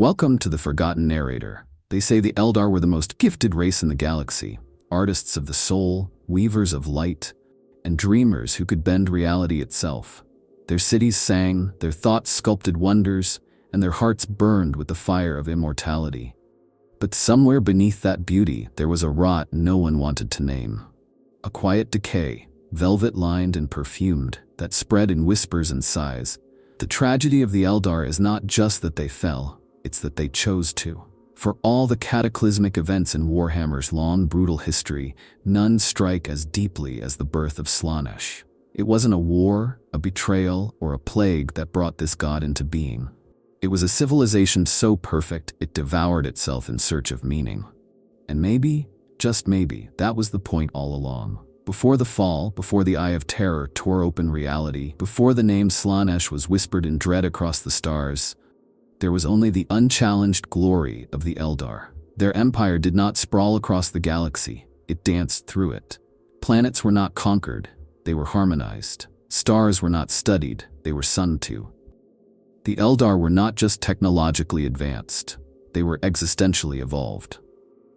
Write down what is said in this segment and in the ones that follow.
Welcome to the Forgotten Narrator. They say the Eldar were the most gifted race in the galaxy, artists of the soul, weavers of light, and dreamers who could bend reality itself. Their cities sang, their thoughts sculpted wonders, and their hearts burned with the fire of immortality. But somewhere beneath that beauty, there was a rot no one wanted to name. A quiet decay, velvet-lined and perfumed, that spread in whispers and sighs. The tragedy of the Eldar is not just that they fell, it's that they chose to. For all the cataclysmic events in Warhammer's long, brutal history, none strike as deeply as the birth of Slaanesh. It wasn't a war, a betrayal, or a plague that brought this god into being. It was a civilization so perfect it devoured itself in search of meaning. And maybe, just maybe, that was the point all along. Before the fall, before the Eye of Terror tore open reality, before the name Slaanesh was whispered in dread across the stars, there was only the unchallenged glory of the Eldar. Their empire did not sprawl across the galaxy, it danced through it. Planets were not conquered, they were harmonized. Stars were not studied, they were sung to. The Eldar were not just technologically advanced, they were existentially evolved.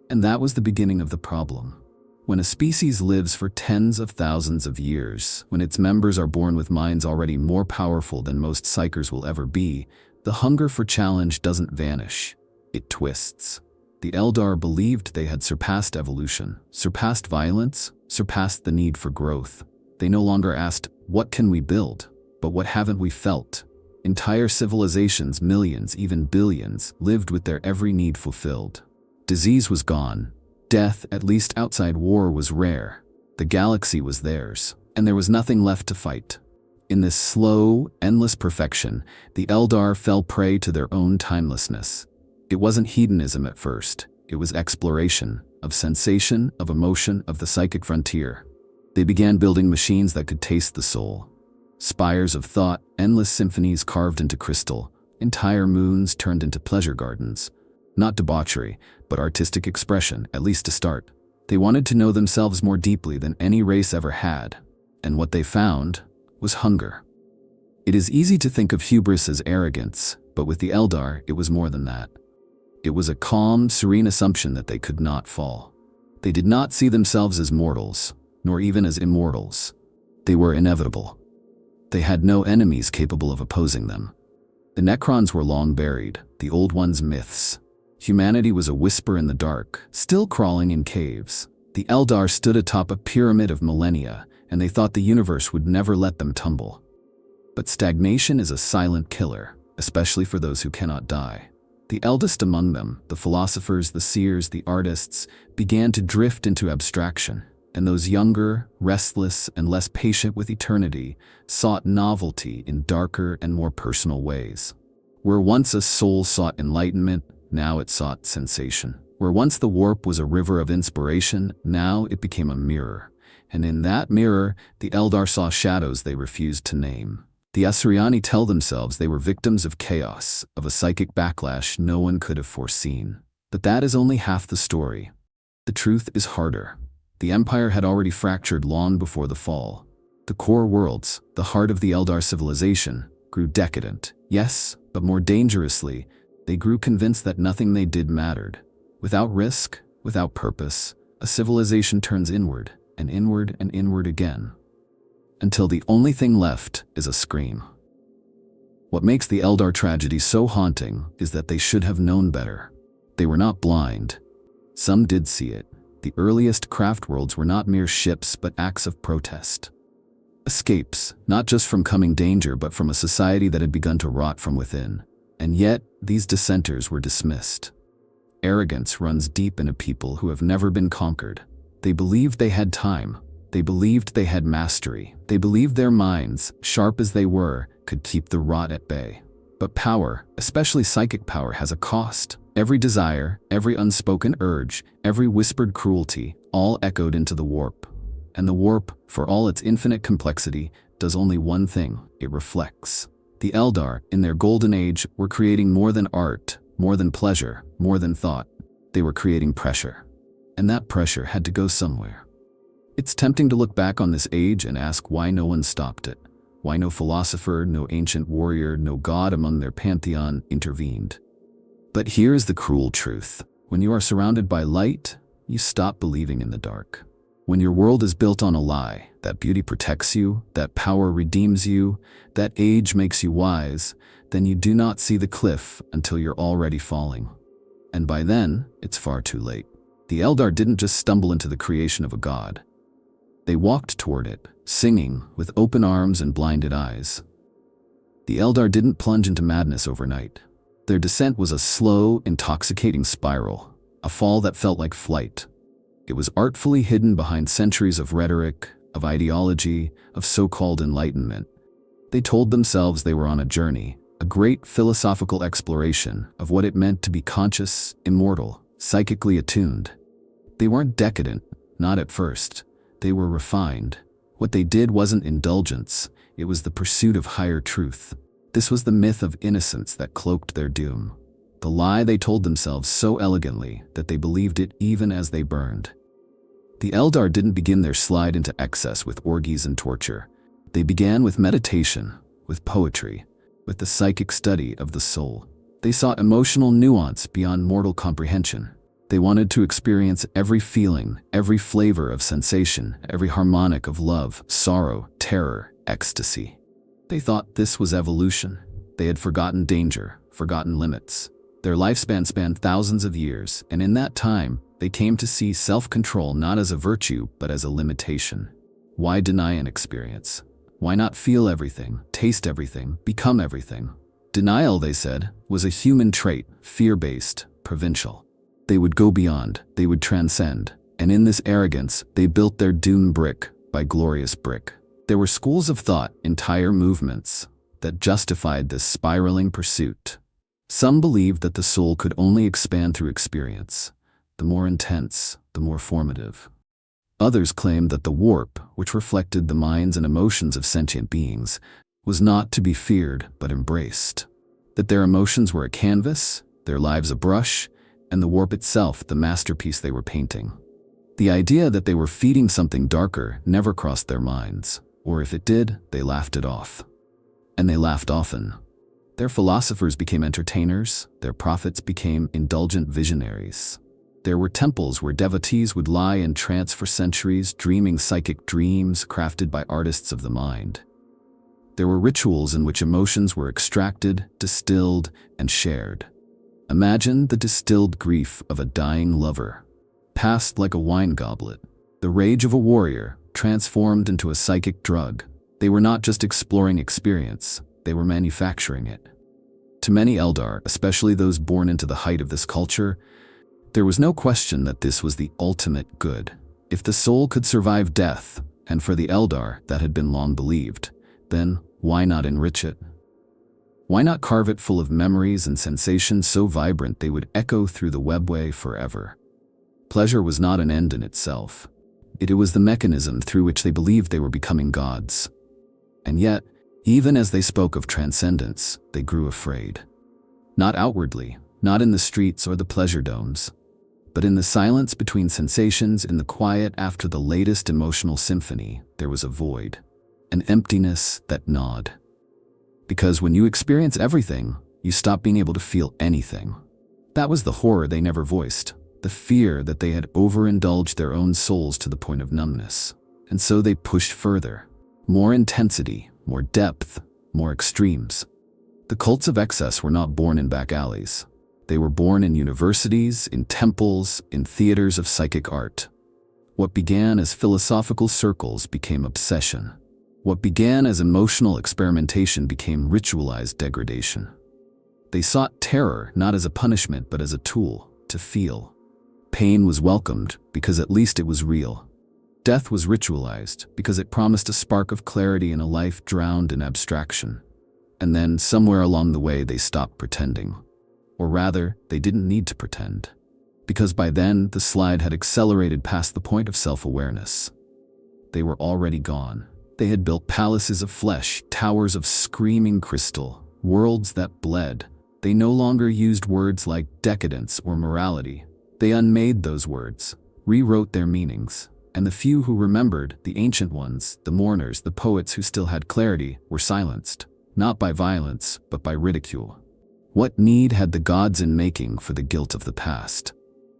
And that was the beginning of the problem. When a species lives for tens of thousands of years, when its members are born with minds already more powerful than most psychers will ever be, the hunger for challenge doesn't vanish, it twists. The Eldar believed they had surpassed evolution, surpassed violence, surpassed the need for growth. They no longer asked, "What can we build?" but "What haven't we felt?" Entire civilizations, millions, even billions, lived with their every need fulfilled. Disease was gone. Death, at least outside war, was rare. The galaxy was theirs, and there was nothing left to fight. In this slow, endless perfection, the Eldar fell prey to their own timelessness. It wasn't hedonism at first. It was exploration, of sensation, of emotion, of the psychic frontier. They began building machines that could taste the soul. Spires of thought, endless symphonies carved into crystal, entire moons turned into pleasure gardens. Not debauchery, but artistic expression, at least to start. They wanted to know themselves more deeply than any race ever had, and what they found was hunger. It is easy to think of hubris as arrogance, but with the Eldar, it was more than that. It was a calm, serene assumption that they could not fall. They did not see themselves as mortals, nor even as immortals. They were inevitable. They had no enemies capable of opposing them. The Necrons were long buried, the Old Ones myths. Humanity was a whisper in the dark, still crawling in caves. The Eldar stood atop a pyramid of millennia, and they thought the universe would never let them tumble. But stagnation is a silent killer, especially for those who cannot die. The eldest among them, the philosophers, the seers, the artists, began to drift into abstraction, and those younger, restless, and less patient with eternity sought novelty in darker and more personal ways. Where once a soul sought enlightenment, now it sought sensation. Where once the warp was a river of inspiration, now it became a mirror. And in that mirror, the Eldar saw shadows they refused to name. The Asuryani tell themselves they were victims of chaos, of a psychic backlash no one could have foreseen. But that is only half the story. The truth is harder. The Empire had already fractured long before the fall. The core worlds, the heart of the Eldar civilization, grew decadent. Yes, but more dangerously, they grew convinced that nothing they did mattered. Without risk, without purpose, a civilization turns inward, and inward again, until the only thing left is a scream. What makes the Eldar tragedy so haunting is that they should have known better. They were not blind. Some did see it. The earliest craft worlds were not mere ships but acts of protest. Escapes, not just from coming danger but from a society that had begun to rot from within. And yet, these dissenters were dismissed. Arrogance runs deep in a people who have never been conquered. They believed they had time. They believed they had mastery. They believed their minds, sharp as they were, could keep the rot at bay. But power, especially psychic power, has a cost. Every desire, every unspoken urge, every whispered cruelty, all echoed into the warp. And the warp, for all its infinite complexity, does only one thing: it reflects. The Eldar, in their golden age, were creating more than art, more than pleasure, more than thought. They were creating pressure. And that pressure had to go somewhere. It's tempting to look back on this age and ask why no one stopped it. Why no philosopher, no ancient warrior, no god among their pantheon intervened. But here is the cruel truth. When you are surrounded by light, you stop believing in the dark. When your world is built on a lie, that beauty protects you, that power redeems you, that age makes you wise, then you do not see the cliff until you're already falling. And by then, it's far too late. The Eldar didn't just stumble into the creation of a god. They walked toward it, singing, with open arms and blinded eyes. The Eldar didn't plunge into madness overnight. Their descent was a slow, intoxicating spiral, a fall that felt like flight. It was artfully hidden behind centuries of rhetoric, of ideology, of so-called enlightenment. They told themselves they were on a journey, a great philosophical exploration of what it meant to be conscious, immortal, psychically attuned. They weren't decadent, not at first. They were refined. What they did wasn't indulgence, it was the pursuit of higher truth. This was the myth of innocence that cloaked their doom. The lie they told themselves so elegantly that they believed it even as they burned. The Eldar didn't begin their slide into excess with orgies and torture. They began with meditation, with poetry, with the psychic study of the soul. They sought emotional nuance beyond mortal comprehension. They wanted to experience every feeling, every flavor of sensation, every harmonic of love, sorrow, terror, ecstasy. They thought this was evolution. They had forgotten danger, forgotten limits. Their lifespan spanned thousands of years, and in that time, they came to see self-control not as a virtue, but as a limitation. Why deny an experience? Why not feel everything, taste everything, become everything? Denial, they said, was a human trait, fear-based, provincial. They would go beyond, they would transcend, and in this arrogance, they built their doom brick by glorious brick. There were schools of thought, entire movements, that justified this spiraling pursuit. Some believed that the soul could only expand through experience. The more intense, the more formative. Others claimed that the warp, which reflected the minds and emotions of sentient beings, was not to be feared but embraced. That their emotions were a canvas, their lives a brush, and the warp itself the masterpiece they were painting. The idea that they were feeding something darker never crossed their minds, or if it did, they laughed it off. And they laughed often. Their philosophers became entertainers, their prophets became indulgent visionaries. There were temples where devotees would lie in trance for centuries, dreaming psychic dreams crafted by artists of the mind. There were rituals in which emotions were extracted, distilled, and shared. Imagine the distilled grief of a dying lover, passed like a wine goblet. The rage of a warrior, transformed into a psychic drug. They were not just exploring experience, they were manufacturing it. To many Eldar, especially those born into the height of this culture, there was no question that this was the ultimate good. If the soul could survive death, and for the Eldar that had been long believed, then why not enrich it? Why not carve it full of memories and sensations so vibrant they would echo through the webway forever? Pleasure was not an end in itself. It was the mechanism through which they believed they were becoming gods. And yet, even as they spoke of transcendence, they grew afraid. Not outwardly, not in the streets or the pleasure domes, but in the silence between sensations, in the quiet after the latest emotional symphony, there was a void, an emptiness that gnawed. Because when you experience everything, you stop being able to feel anything. That was the horror they never voiced, the fear that they had overindulged their own souls to the point of numbness. And so they pushed further. More intensity, more depth, more extremes. The cults of excess were not born in back alleys. They were born in universities, in temples, in theaters of psychic art. What began as philosophical circles became obsession. What began as emotional experimentation became ritualized degradation. They sought terror not as a punishment but as a tool to feel. Pain was welcomed because at least it was real. Death was ritualized because it promised a spark of clarity in a life drowned in abstraction. And then, somewhere along the way, they stopped pretending. Or rather, they didn't need to pretend. Because by then, the slide had accelerated past the point of self-awareness. They were already gone. They had built palaces of flesh, towers of screaming crystal, worlds that bled. They no longer used words like decadence or morality. They unmade those words, rewrote their meanings. And the few who remembered, the ancient ones, the mourners, the poets who still had clarity, were silenced. Not by violence, but by ridicule. What need had the gods in making for the guilt of the past?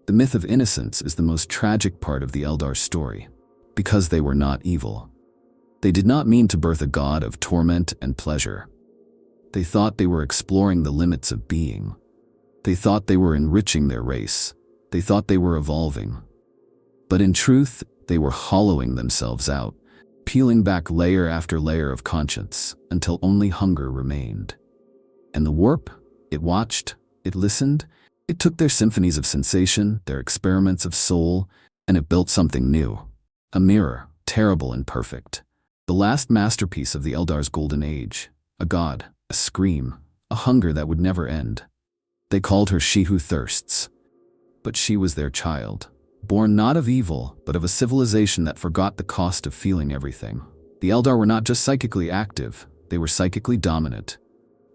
The myth of innocence is the most tragic part of the Eldar story, because they were not evil. They did not mean to birth a god of torment and pleasure. They thought they were exploring the limits of being. They thought they were enriching their race. They thought they were evolving. But in truth, they were hollowing themselves out, peeling back layer after layer of conscience until only hunger remained. And the warp? It watched, it listened, it took their symphonies of sensation, their experiments of soul, and it built something new. A mirror, terrible and perfect. The last masterpiece of the Eldar's golden age. A god, a scream, a hunger that would never end. They called her She Who Thirsts. But she was their child, born not of evil, but of a civilization that forgot the cost of feeling everything. The Eldar were not just psychically active, they were psychically dominant.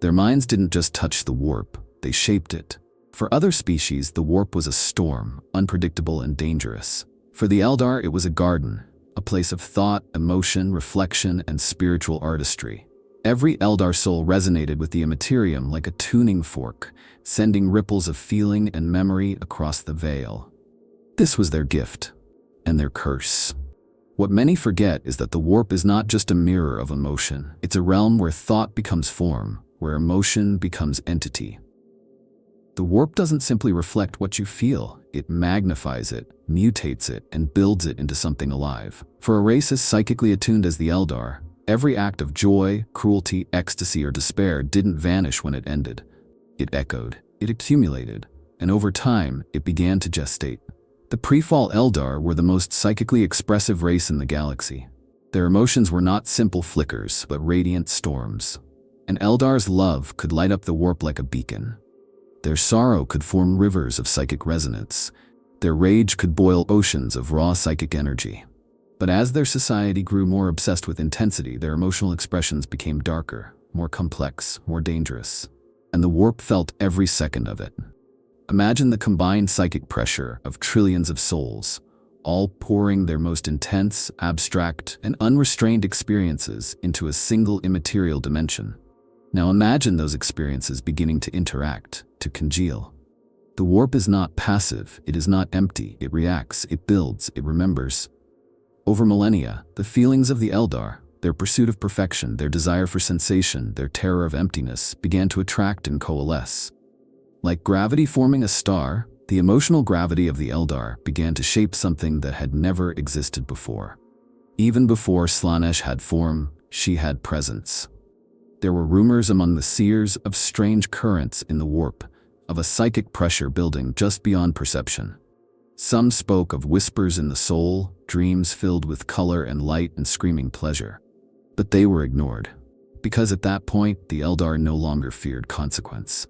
Their minds didn't just touch the warp, they shaped it. For other species, the warp was a storm, unpredictable and dangerous. For the Eldar, it was a garden, a place of thought, emotion, reflection, and spiritual artistry. Every Eldar soul resonated with the immaterium like a tuning fork, sending ripples of feeling and memory across the veil. This was their gift, and their curse. What many forget is that the warp is not just a mirror of emotion. It's a realm where thought becomes form, where emotion becomes entity. The warp doesn't simply reflect what you feel, it magnifies it, mutates it, and builds it into something alive. For a race as psychically attuned as the Eldar, every act of joy, cruelty, ecstasy, or despair didn't vanish when it ended. It echoed, it accumulated, and over time, it began to gestate. The pre-fall Eldar were the most psychically expressive race in the galaxy. Their emotions were not simple flickers, but radiant storms. An Eldar's love could light up the warp like a beacon. Their sorrow could form rivers of psychic resonance. Their rage could boil oceans of raw psychic energy. But as their society grew more obsessed with intensity, their emotional expressions became darker, more complex, more dangerous. And the warp felt every second of it. Imagine the combined psychic pressure of trillions of souls, all pouring their most intense, abstract, and unrestrained experiences into a single immaterial dimension. Now imagine those experiences beginning to interact, to congeal. The warp is not passive, it is not empty, it reacts, it builds, it remembers. Over millennia, the feelings of the Eldar, their pursuit of perfection, their desire for sensation, their terror of emptiness, began to attract and coalesce. Like gravity forming a star, the emotional gravity of the Eldar began to shape something that had never existed before. Even before Slaanesh had form, she had presence. There were rumors among the seers of strange currents in the warp, of a psychic pressure building just beyond perception. Some spoke of whispers in the soul, dreams filled with color and light and screaming pleasure. But they were ignored, because at that point, the Eldar no longer feared consequence.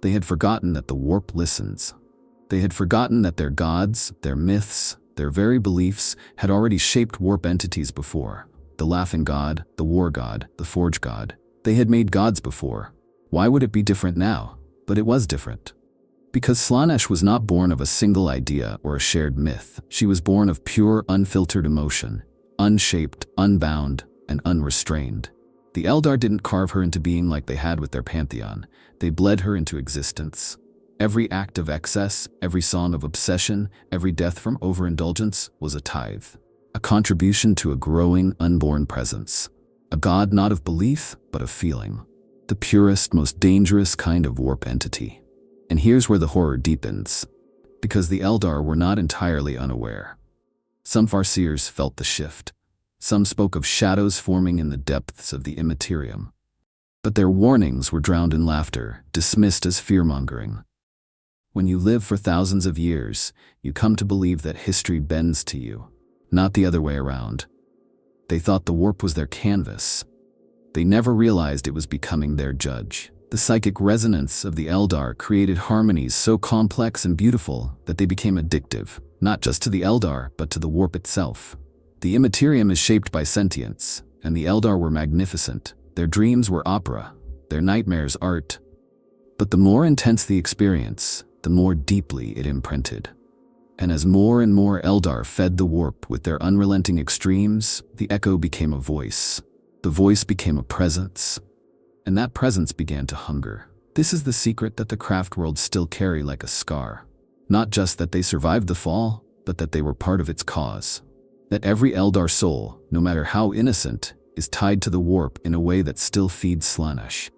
They had forgotten that the warp listens. They had forgotten that their gods, their myths, their very beliefs had already shaped warp entities before. The laughing god, the war god, the forge god. They had made gods before. Why would it be different now? But it was different. Because Slaanesh was not born of a single idea or a shared myth. She was born of pure, unfiltered emotion, unshaped, unbound, and unrestrained. The Eldar didn't carve her into being like they had with their pantheon. They bled her into existence. Every act of excess, every song of obsession, every death from overindulgence was a tithe, a contribution to a growing, unborn presence. A god not of belief, but of feeling. The purest, most dangerous kind of warp entity. And here's where the horror deepens. Because the Eldar were not entirely unaware. Some Farseers felt the shift. Some spoke of shadows forming in the depths of the immaterium. But their warnings were drowned in laughter, dismissed as fear-mongering. When you live for thousands of years, you come to believe that history bends to you, not the other way around. They thought the warp was their canvas. They never realized it was becoming their judge. The psychic resonance of the Eldar created harmonies so complex and beautiful that they became addictive, not just to the Eldar, but to the warp itself. The immaterium is shaped by sentience, and the Eldar were magnificent. Their dreams were opera, their nightmares art. But the more intense the experience, the more deeply it imprinted. And as more and more Eldar fed the warp with their unrelenting extremes, the echo became a voice. The voice became a presence. And that presence began to hunger. This is the secret that the craft worlds still carry like a scar. Not just that they survived the fall, but that they were part of its cause. That every Eldar soul, no matter how innocent, is tied to the warp in a way that still feeds Slaanesh.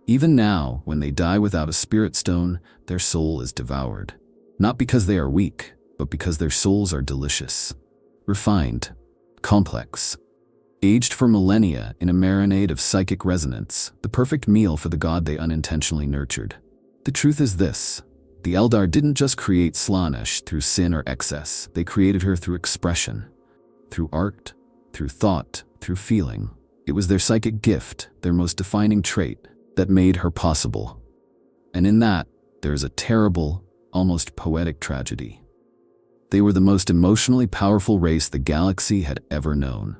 Even now, when they die without a spirit stone, their soul is devoured. Not because they are weak, but because their souls are delicious. Refined. Complex. Aged for millennia in a marinade of psychic resonance, the perfect meal for the god they unintentionally nurtured. The truth is this. The Eldar didn't just create Slaanesh through sin or excess, they created her through expression. Through art, through thought, through feeling. It was their psychic gift, their most defining trait, that made her possible. And in that, there is a terrible, almost poetic tragedy. They were the most emotionally powerful race the galaxy had ever known.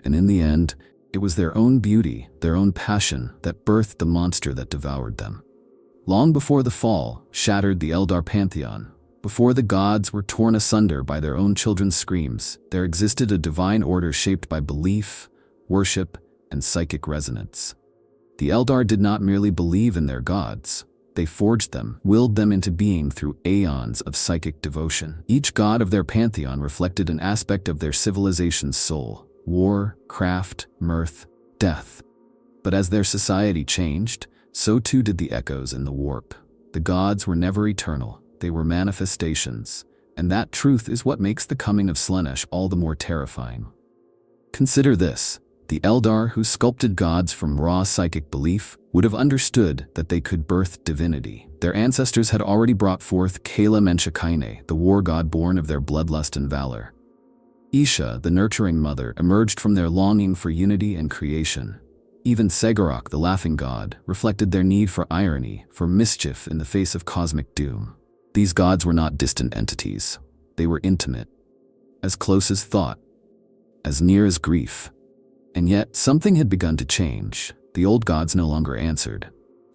And in the end, it was their own beauty, their own passion, that birthed the monster that devoured them. Long before the fall shattered the Eldar pantheon, before the gods were torn asunder by their own children's screams, there existed a divine order shaped by belief, worship, and psychic resonance. The Eldar did not merely believe in their gods. They forged them, willed them into being through aeons of psychic devotion. Each god of their pantheon reflected an aspect of their civilization's soul: war, craft, mirth, death. But as their society changed, so too did the echoes in the warp. The gods were never eternal, they were manifestations, and that truth is what makes the coming of Slaanesh all the more terrifying. Consider this. The Eldar who sculpted gods from raw psychic belief would have understood that they could birth divinity. Their ancestors had already brought forth Kala Menshikaine, the war god born of their bloodlust and valor. Isha, the nurturing mother, emerged from their longing for unity and creation. Even Segorok, the laughing god, reflected their need for irony, for mischief in the face of cosmic doom. These gods were not distant entities. They were intimate, as close as thought, as near as grief. And yet, something had begun to change. The old gods no longer answered.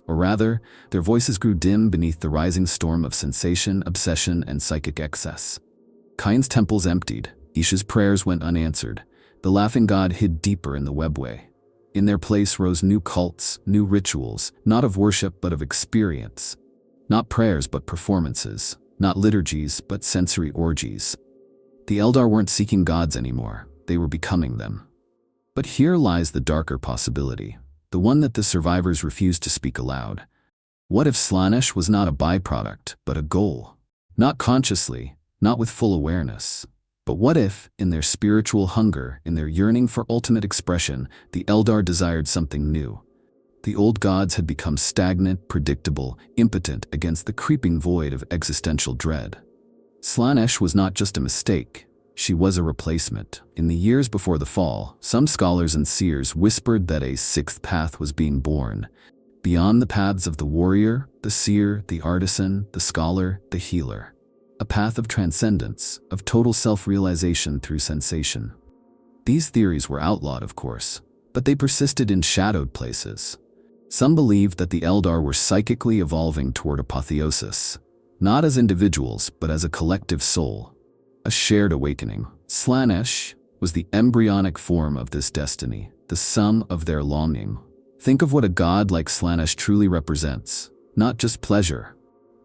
Or rather, their voices grew dim beneath the rising storm of sensation, obsession, and psychic excess. Kain's temples emptied. Isha's prayers went unanswered. The laughing god hid deeper in the webway. In their place rose new cults, new rituals, not of worship but of experience. Not prayers but performances. Not liturgies but sensory orgies. The Eldar weren't seeking gods anymore. They were becoming them. But here lies the darker possibility, the one that the survivors refused to speak aloud. What if Slaanesh was not a byproduct, but a goal? Not consciously, not with full awareness. But what if, in their spiritual hunger, in their yearning for ultimate expression, the Eldar desired something new? The old gods had become stagnant, predictable, impotent against the creeping void of existential dread. Slaanesh was not just a mistake. She was a replacement. In the years before the fall, some scholars and seers whispered that a sixth path was being born. Beyond the paths of the warrior, the seer, the artisan, the scholar, the healer. A path of transcendence, of total self-realization through sensation. These theories were outlawed, of course, but they persisted in shadowed places. Some believed that the Eldar were psychically evolving toward apotheosis, not as individuals, but as a collective soul. A shared awakening. Slaanesh was the embryonic form of this destiny, the sum of their longing. Think of what a god like Slaanesh truly represents. Not just pleasure.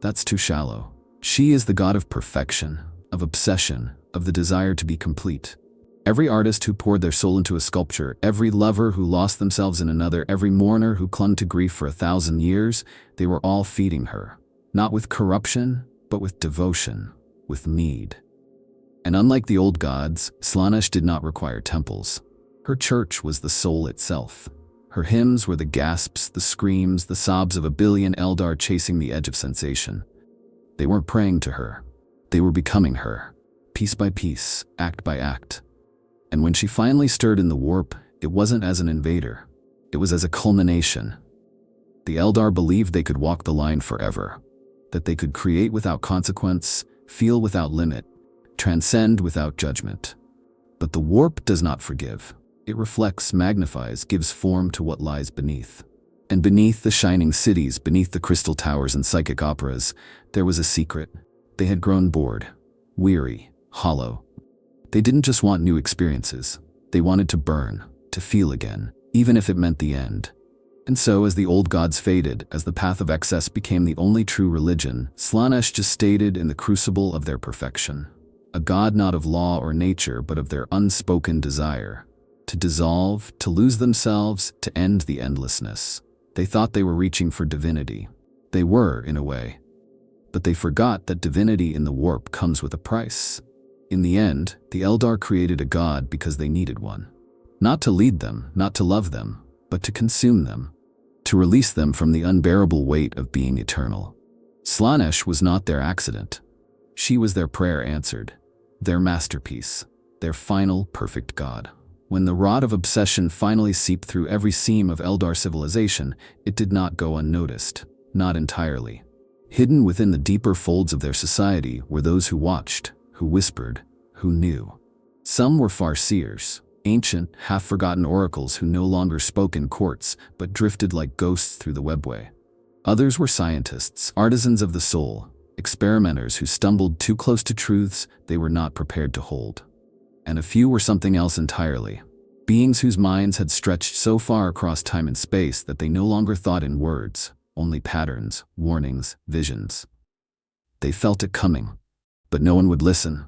That's too shallow. She is the god of perfection, of obsession, of the desire to be complete. Every artist who poured their soul into a sculpture, every lover who lost themselves in another, every mourner who clung to grief for 1,000 years, they were all feeding her. Not with corruption, but with devotion, with need. And unlike the old gods, Slaanesh did not require temples. Her church was the soul itself. Her hymns were the gasps, the screams, the sobs of a billion Eldar chasing the edge of sensation. They weren't praying to her. They were becoming her, piece by piece, act by act. And when she finally stirred in the warp, it wasn't as an invader. It was as a culmination. The Eldar believed they could walk the line forever, that they could create without consequence, feel without limit, transcend without judgment. But the warp does not forgive. It reflects, magnifies, gives form to what lies beneath. And beneath the shining cities, beneath the crystal towers and psychic operas, there was a secret. They had grown bored, weary, hollow. They didn't just want new experiences. They wanted to burn, to feel again, even if it meant the end. And so, as the old gods faded, as the path of excess became the only true religion, Slaanesh just stayed in the crucible of their perfection. A god not of law or nature, but of their unspoken desire. To dissolve, to lose themselves, to end the endlessness. They thought they were reaching for divinity. They were, in a way. But they forgot that divinity in the warp comes with a price. In the end, the Eldar created a god because they needed one. Not to lead them, not to love them, but to consume them. To release them from the unbearable weight of being eternal. Slaanesh was not their accident. She was their prayer answered. Their masterpiece. Their final, perfect god. When the rot of obsession finally seeped through every seam of Eldar civilization, it did not go unnoticed. Not entirely. Hidden within the deeper folds of their society were those who watched, who whispered, who knew. Some were farseers. Ancient, half-forgotten oracles who no longer spoke in courts, but drifted like ghosts through the webway. Others were scientists, artisans of the soul, experimenters who stumbled too close to truths they were not prepared to hold. And a few were something else entirely. Beings whose minds had stretched so far across time and space that they no longer thought in words, only patterns, warnings, visions. They felt it coming, but no one would listen.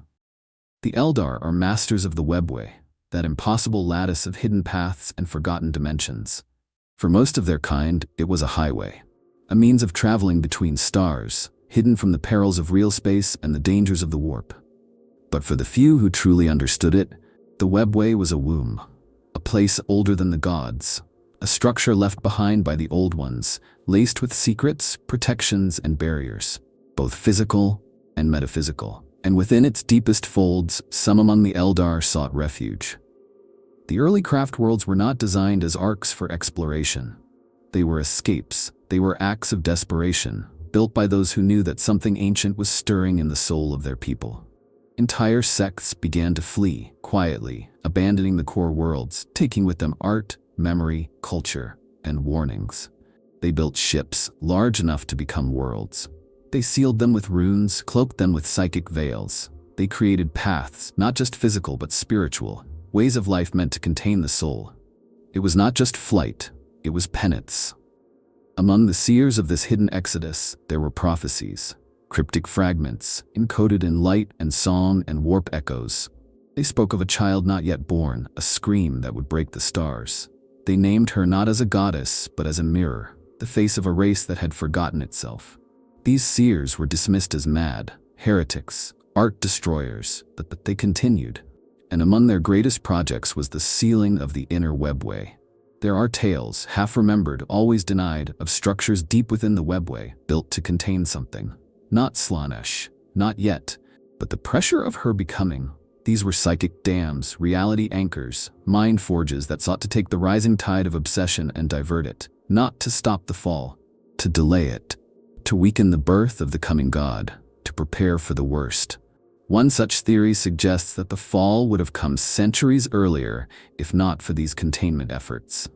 The Eldar are masters of the webway. That impossible lattice of hidden paths and forgotten dimensions. For most of their kind, it was a highway. A means of traveling between stars, hidden from the perils of real space and the dangers of the warp. But for the few who truly understood it, the webway was a womb. A place older than the gods. A structure left behind by the old ones, laced with secrets, protections, and barriers. Both physical and metaphysical. And within its deepest folds, some among the Eldar sought refuge. The early craft worlds were not designed as arcs for exploration. They were escapes, they were acts of desperation, built by those who knew that something ancient was stirring in the soul of their people. Entire sects began to flee, quietly, abandoning the core worlds, taking with them art, memory, culture, and warnings. They built ships, large enough to become worlds. They sealed them with runes, cloaked them with psychic veils. They created paths, not just physical but spiritual, ways of life meant to contain the soul. It was not just flight, it was penance. Among the seers of this hidden exodus, there were prophecies, cryptic fragments, encoded in light and song and warp echoes. They spoke of a child not yet born, a scream that would break the stars. They named her not as a goddess, but as a mirror, the face of a race that had forgotten itself. These seers were dismissed as mad, heretics, art destroyers, but they continued. And among their greatest projects was the sealing of the inner webway. There are tales, half-remembered, always denied, of structures deep within the webway, built to contain something. Not Slaanesh, not yet, but the pressure of her becoming. These were psychic dams, reality anchors, mind forges that sought to take the rising tide of obsession and divert it, not to stop the fall, to delay it. To weaken the birth of the coming god, to prepare for the worst. One such theory suggests that the fall would have come centuries earlier if not for these containment efforts.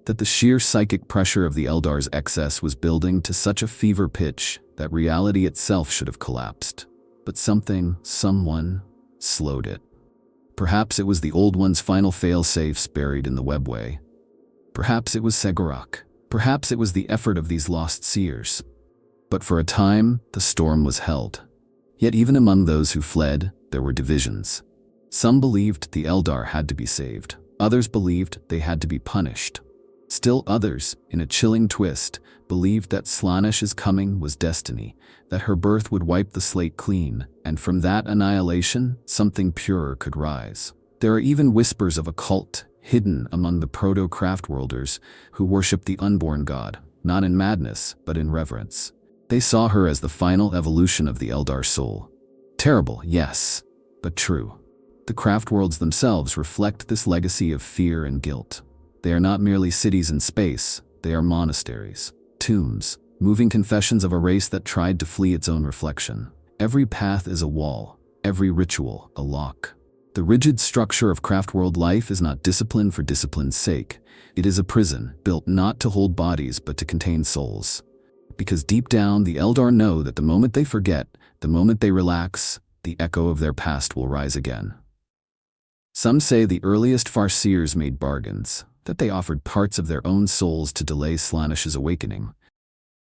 That the sheer psychic pressure of the Eldar's excess was building to such a fever pitch that reality itself should have collapsed. But someone, slowed it. Perhaps it was the Old One's final fail-safes buried in the webway. Perhaps it was Segorok. Perhaps it was the effort of these lost seers. But for a time, the storm was held. Yet even among those who fled, there were divisions. Some believed the Eldar had to be saved. Others believed they had to be punished. Still others, in a chilling twist, believed that Slaanesh's coming was destiny, that her birth would wipe the slate clean, and from that annihilation, something purer could rise. There are even whispers of a cult, hidden among the proto-craftworlders, who worship the unborn god, not in madness, but in reverence. They saw her as the final evolution of the Eldar soul. Terrible, yes, but true. The craftworlds themselves reflect this legacy of fear and guilt. They are not merely cities in space, they are monasteries, tombs, moving confessions of a race that tried to flee its own reflection. Every path is a wall, every ritual a lock. The rigid structure of craftworld life is not discipline for discipline's sake. It is a prison, built not to hold bodies but to contain souls. Because deep down, the Eldar know that the moment they forget, the moment they relax, the echo of their past will rise again. Some say the earliest farseers made bargains. that they offered parts of their own souls to delay Slaanesh's awakening,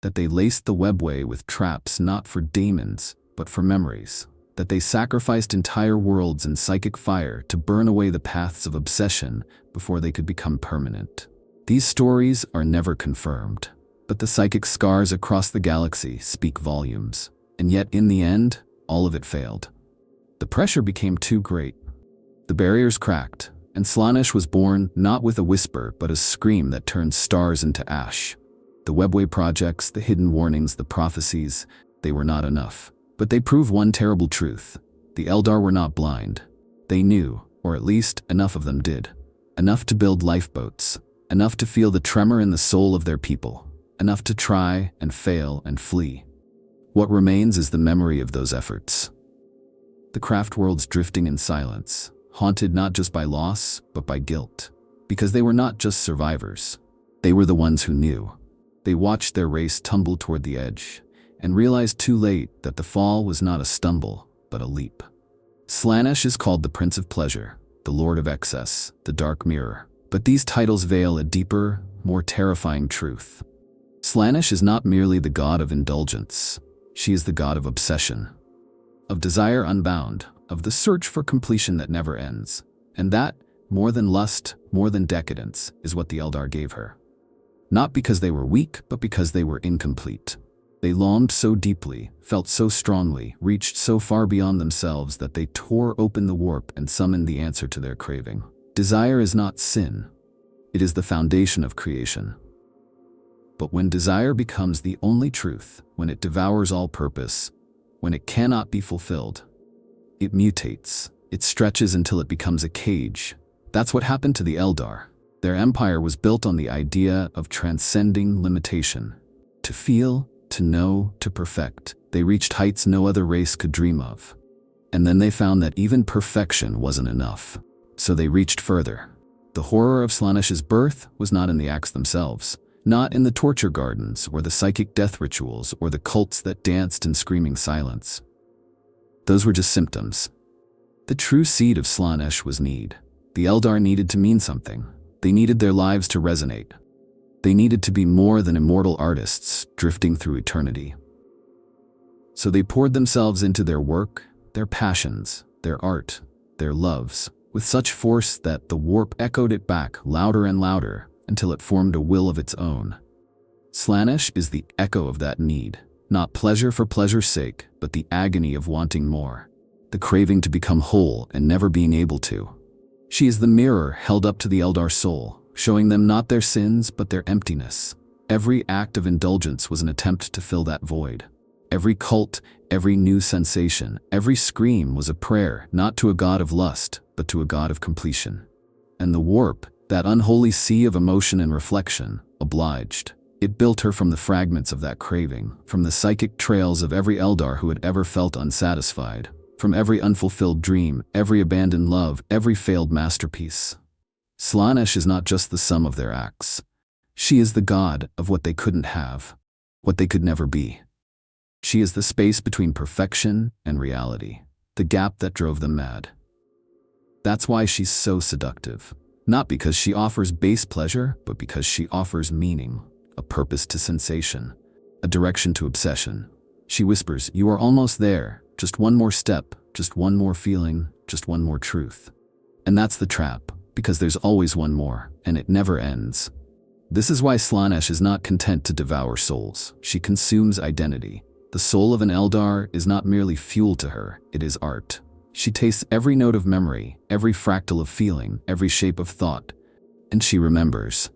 that they laced the webway with traps not for daemons, but for memories, that they sacrificed entire worlds in psychic fire to burn away the paths of obsession before they could become permanent. These stories are never confirmed, but the psychic scars across the galaxy speak volumes. And yet, in the end, all of it failed. The pressure became too great. The barriers cracked, and Slaanesh was born not with a whisper but a scream that turned stars into ash. The webway projects, the hidden warnings, the prophecies, they were not enough. But they prove one terrible truth. The Eldar were not blind. They knew, or at least enough of them did. Enough to build lifeboats. Enough to feel the tremor in the soul of their people. Enough to try and fail and flee. What remains is the memory of those efforts. The craft worlds drifting in silence, haunted not just by loss, but by guilt. Because they were not just survivors. They were the ones who knew. They watched their race tumble toward the edge, and realized too late that the fall was not a stumble, but a leap. Slaanesh is called the Prince of Pleasure, the Lord of Excess, the Dark Mirror. But these titles veil a deeper, more terrifying truth. Slaanesh is not merely the god of indulgence. She is the god of obsession, of desire unbound, of the search for completion that never ends. And that, more than lust, more than decadence, is what the Eldar gave her. Not because they were weak, but because they were incomplete. They longed so deeply, felt so strongly, reached so far beyond themselves that they tore open the warp and summoned the answer to their craving. Desire is not sin. It is the foundation of creation. But when desire becomes the only truth, when it devours all purpose, when it cannot be fulfilled, it mutates. It stretches until it becomes a cage. That's what happened to the Eldar. Their empire was built on the idea of transcending limitation. To feel, to know, to perfect, they reached heights no other race could dream of. And then they found that even perfection wasn't enough. So they reached further. The horror of Slaanesh's birth was not in the acts themselves, not in the torture gardens or the psychic death rituals or the cults that danced in screaming silence. Those were just symptoms. The true seed of Slaanesh was need. The Eldar needed to mean something. They needed their lives to resonate. They needed to be more than immortal artists drifting through eternity. So they poured themselves into their work, their passions, their art, their loves, with such force that the warp echoed it back louder and louder until it formed a will of its own. Slaanesh is the echo of that need, not pleasure for pleasure's sake, but the agony of wanting more, the craving to become whole and never being able to. She is the mirror held up to the Eldar soul, showing them not their sins but their emptiness. Every act of indulgence was an attempt to fill that void. Every cult, every new sensation, every scream was a prayer not to a god of lust, but to a god of completion. And the warp, that unholy sea of emotion and reflection, obliged. It built her from the fragments of that craving, from the psychic trails of every Eldar who had ever felt unsatisfied, from every unfulfilled dream, every abandoned love, every failed masterpiece. Slaanesh is not just the sum of their acts. She is the god of what they couldn't have, what they could never be. She is the space between perfection and reality, the gap that drove them mad. That's why she's so seductive. Not because she offers base pleasure, but because she offers meaning, a purpose to sensation, a direction to obsession. She whispers, "You are almost there, just one more step, just one more feeling, just one more truth." And that's the trap, because there's always one more, and it never ends. This is why Slaanesh is not content to devour souls. She consumes identity. The soul of an Eldar is not merely fuel to her, it is art. She tastes every note of memory, every fractal of feeling, every shape of thought, and she remembers.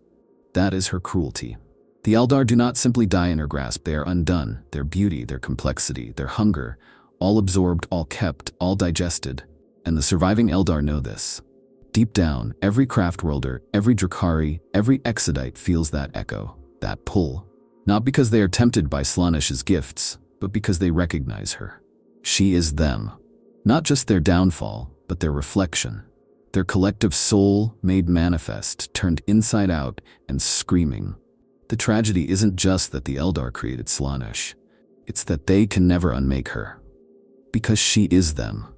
That is her cruelty. The Eldar do not simply die in her grasp, they are undone, their beauty, their complexity, their hunger, all absorbed, all kept, all digested, and the surviving Eldar know this. Deep down, every craftworlder, every Drukari, every Exodite feels that echo, that pull, not because they are tempted by Slaanesh's gifts, but because they recognize her. She is them. Not just their downfall, but their reflection. Their collective soul made manifest, turned inside out, and screaming. The tragedy isn't just that the Eldar created Slaanesh. It's that they can never unmake her. Because she is them.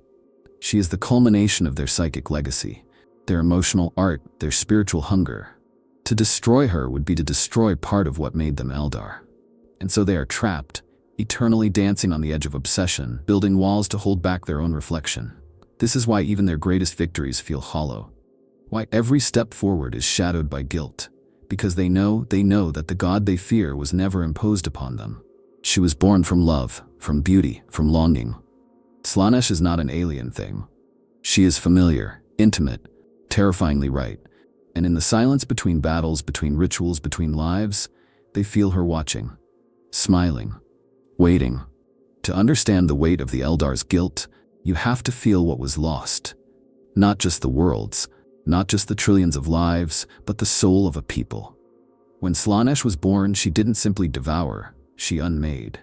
She is the culmination of their psychic legacy, their emotional art, their spiritual hunger. To destroy her would be to destroy part of what made them Eldar. And so they are trapped, eternally dancing on the edge of obsession, building walls to hold back their own reflection. This is why even their greatest victories feel hollow. Why every step forward is shadowed by guilt. Because they know that the god they fear was never imposed upon them. She was born from love, from beauty, from longing. Slaanesh is not an alien thing. She is familiar, intimate, terrifyingly right. And in the silence between battles, between rituals, between lives, they feel her watching, smiling, waiting. To understand the weight of the Eldar's guilt, you have to feel what was lost. Not just the worlds, not just the trillions of lives, but the soul of a people. When Slaanesh was born, she didn't simply devour, she unmade.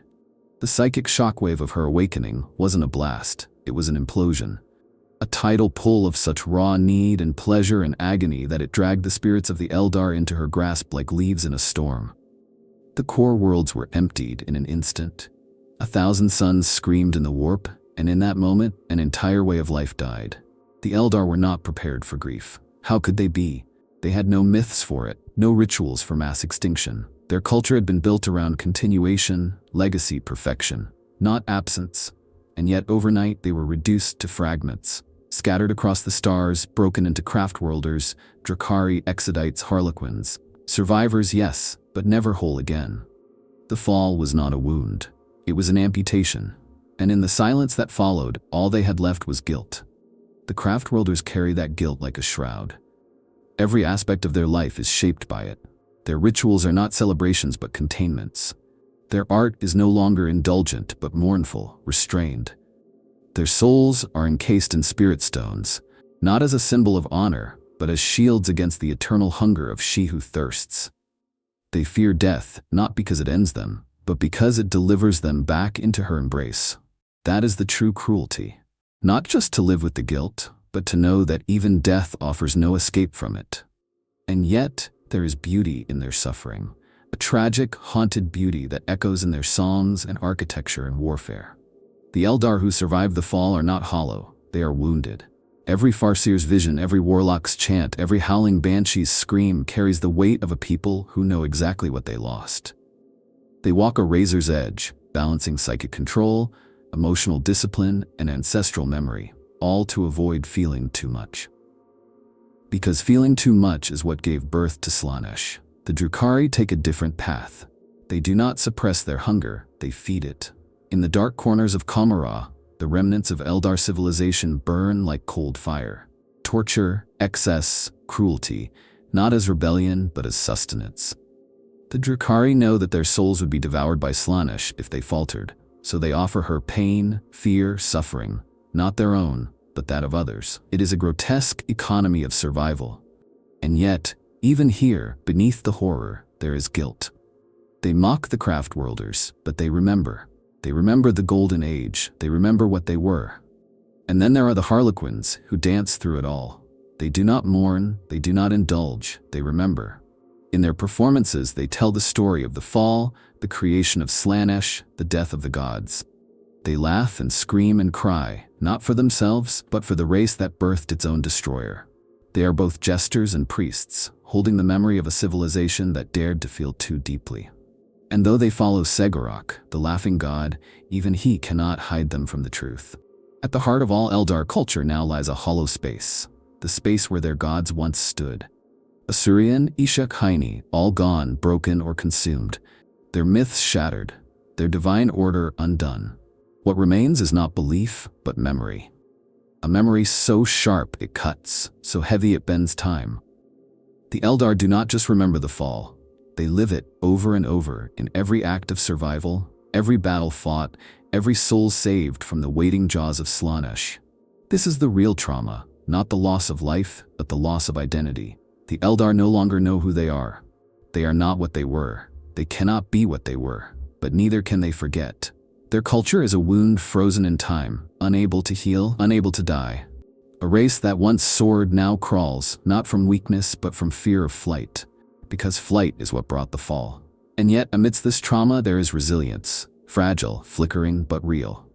The psychic shockwave of her awakening wasn't a blast, it was an implosion. A tidal pull of such raw need and pleasure and agony that it dragged the spirits of the Eldar into her grasp like leaves in a storm. The core worlds were emptied in an instant. 1,000 suns screamed in the warp, and in that moment, an entire way of life died. The Eldar were not prepared for grief. How could they be? They had no myths for it, no rituals for mass extinction. Their culture had been built around continuation, legacy, perfection, not absence. And yet overnight they were reduced to fragments, scattered across the stars, broken into craftworlders, Drukari, Exodites, Harlequins. Survivors, yes, but never whole again. The fall was not a wound. It was an amputation. And in the silence that followed, all they had left was guilt. The craftworlders carry that guilt like a shroud. Every aspect of their life is shaped by it. Their rituals are not celebrations but containments. Their art is no longer indulgent but mournful, restrained. Their souls are encased in spirit stones, not as a symbol of honor, but as shields against the eternal hunger of she who thirsts. They fear death, not because it ends them, but because it delivers them back into her embrace. That is the true cruelty. Not just to live with the guilt, but to know that even death offers no escape from it. And yet, there is beauty in their suffering. A tragic, haunted beauty that echoes in their songs and architecture and warfare. The Eldar who survived the fall are not hollow, they are wounded. Every Farseer's vision, every warlock's chant, every howling banshee's scream carries the weight of a people who know exactly what they lost. They walk a razor's edge, balancing psychic control, emotional discipline, and ancestral memory, all to avoid feeling too much. Because feeling too much is what gave birth to Slaanesh. The Drukari take a different path. They do not suppress their hunger, they feed it. In the dark corners of Kamara, the remnants of Eldar civilization burn like cold fire. Torture, excess, cruelty, not as rebellion but as sustenance. The Drukari know that their souls would be devoured by Slaanesh if they faltered, so they offer her pain, fear, suffering, not their own, but that of others. It is a grotesque economy of survival. And yet, even here, beneath the horror, there is guilt. They mock the craftworlders, but they remember. They remember the golden age, they remember what they were. And then there are the Harlequins, who dance through it all. They do not mourn, they do not indulge, they remember. In their performances, they tell the story of the fall, the creation of Slaanesh, the death of the gods. They laugh and scream and cry, not for themselves, but for the race that birthed its own destroyer. They are both jesters and priests, holding the memory of a civilization that dared to feel too deeply. And though they follow Segorok, the laughing god, even he cannot hide them from the truth. At the heart of all Eldar culture now lies a hollow space, the space where their gods once stood. Asurian, Ishak Haini, all gone, broken or consumed. Their myths shattered, their divine order undone. What remains is not belief, but memory. A memory so sharp it cuts, so heavy it bends time. The Eldar do not just remember the fall. They live it over and over in every act of survival, every battle fought, every soul saved from the waiting jaws of Slaanesh. This is the real trauma, not the loss of life, but the loss of identity. The Eldar no longer know who they are. They are not what they were. They cannot be what they were, but neither can they forget. Their culture is a wound frozen in time, unable to heal, unable to die. A race that once soared now crawls, not from weakness but from fear of flight. Because flight is what brought the fall. And yet, amidst this trauma, there is resilience. Fragile, flickering, but real.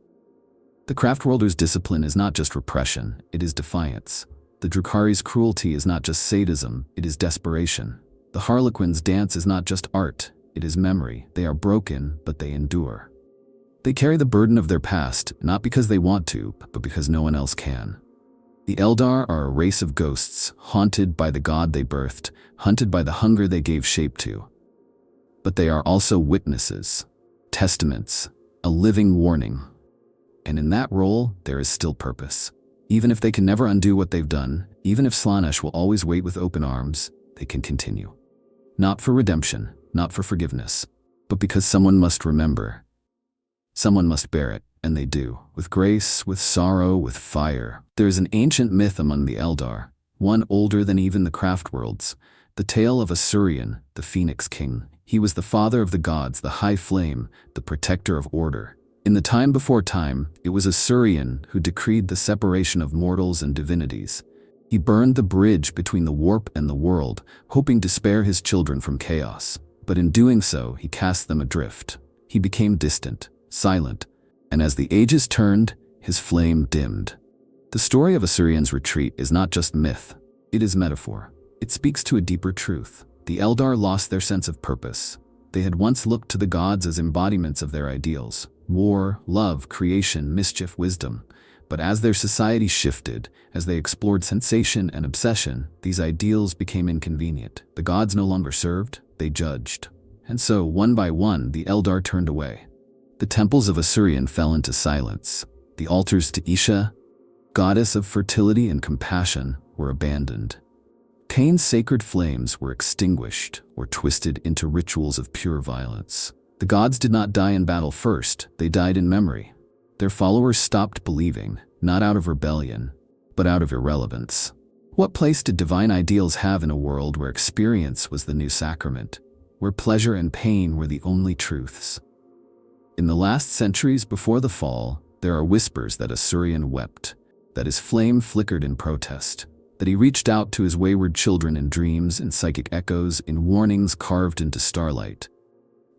The craftworlders' discipline is not just repression, it is defiance. The Drukari's cruelty is not just sadism, it is desperation. The Harlequin's dance is not just art, it is memory. They are broken, but they endure. They carry the burden of their past, not because they want to, but because no one else can. The Eldar are a race of ghosts, haunted by the god they birthed, hunted by the hunger they gave shape to. But they are also witnesses, testaments, a living warning. And in that role, there is still purpose. Even if they can never undo what they've done, even if Slaanesh will always wait with open arms, they can continue. Not for redemption, not for forgiveness, but because someone must remember. Someone must bear it, and they do, with grace, with sorrow, with fire. There is an ancient myth among the Eldar, one older than even the craft worlds, the tale of Asurion, the Phoenix King. He was the father of the gods, the High Flame, the protector of order. In the time before time, it was Asurion who decreed the separation of mortals and divinities. He burned the bridge between the warp and the world, hoping to spare his children from chaos. But in doing so, he cast them adrift. He became distant, silent, and as the ages turned, his flame dimmed. The story of Asurion's retreat is not just myth, it is metaphor. It speaks to a deeper truth. The Eldar lost their sense of purpose. They had once looked to the gods as embodiments of their ideals: war, love, creation, mischief, wisdom. But as their society shifted, as they explored sensation and obsession, these ideals became inconvenient. The gods no longer served, they judged. And so, one by one, the Eldar turned away. The temples of Asurion fell into silence. The altars to Isha, goddess of fertility and compassion, were abandoned. Cain's sacred flames were extinguished or twisted into rituals of pure violence. The gods did not die in battle first, they died in memory. Their followers stopped believing, not out of rebellion, but out of irrelevance. What place did divine ideals have in a world where experience was the new sacrament, where pleasure and pain were the only truths? In the last centuries before the fall, there are whispers that Asurion wept, that his flame flickered in protest, that he reached out to his wayward children in dreams, in psychic echoes, in warnings carved into starlight.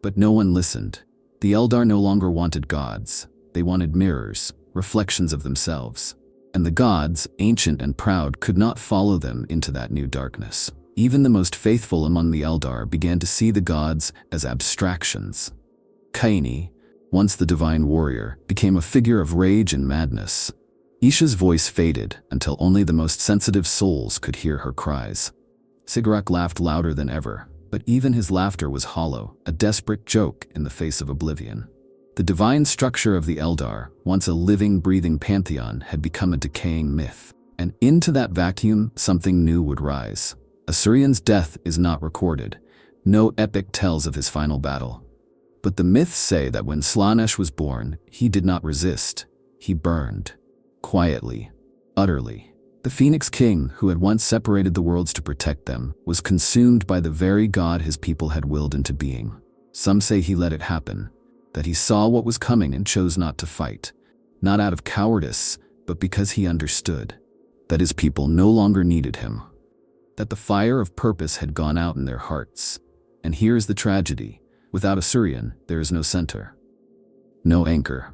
But no one listened. The Eldar no longer wanted gods. They wanted mirrors, reflections of themselves. And the gods, ancient and proud, could not follow them into that new darkness. Even the most faithful among the Eldar began to see the gods as abstractions. Kaini, once the divine warrior, became a figure of rage and madness. Isha's voice faded until only the most sensitive souls could hear her cries. Sigurd laughed louder than ever, but even his laughter was hollow, a desperate joke in the face of oblivion. The divine structure of the Eldar, once a living, breathing pantheon, had become a decaying myth. And into that vacuum, something new would rise. Asurion's death is not recorded. No epic tells of his final battle. But the myths say that when Slaanesh was born, he did not resist. He burned. Quietly. Utterly. The Phoenix King, who had once separated the worlds to protect them, was consumed by the very god his people had willed into being. Some say he let it happen, that he saw what was coming and chose not to fight, not out of cowardice, but because he understood that his people no longer needed him, that the fire of purpose had gone out in their hearts. And here's the tragedy. Without Asurion, there is no center, no anchor.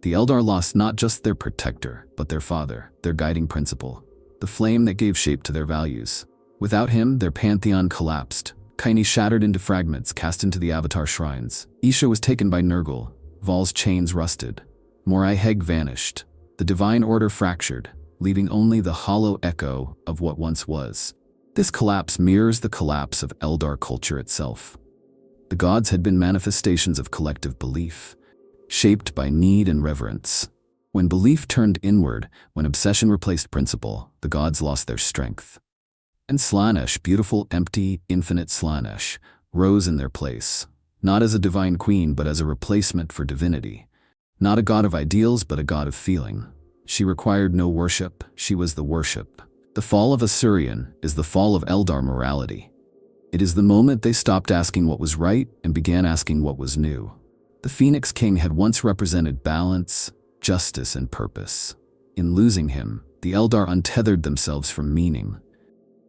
The Eldar lost not just their protector, but their father, their guiding principle, the flame that gave shape to their values. Without him, their pantheon collapsed. Kaini shattered into fragments, cast into the Avatar shrines. Isha was taken by Nurgle. Val's chains rusted. Morai Heg vanished. The divine order fractured, leaving only the hollow echo of what once was. This collapse mirrors the collapse of Eldar culture itself. The gods had been manifestations of collective belief, shaped by need and reverence. When belief turned inward, when obsession replaced principle, the gods lost their strength. And Slaanesh, beautiful, empty, infinite Slaanesh, rose in their place, not as a divine queen, but as a replacement for divinity. Not a god of ideals, but a god of feeling. She required no worship, she was the worship. The fall of Asurion is the fall of Eldar morality. It is the moment they stopped asking what was right and began asking what was new. The Phoenix King had once represented balance, justice, and purpose. In losing him, the Eldar untethered themselves from meaning.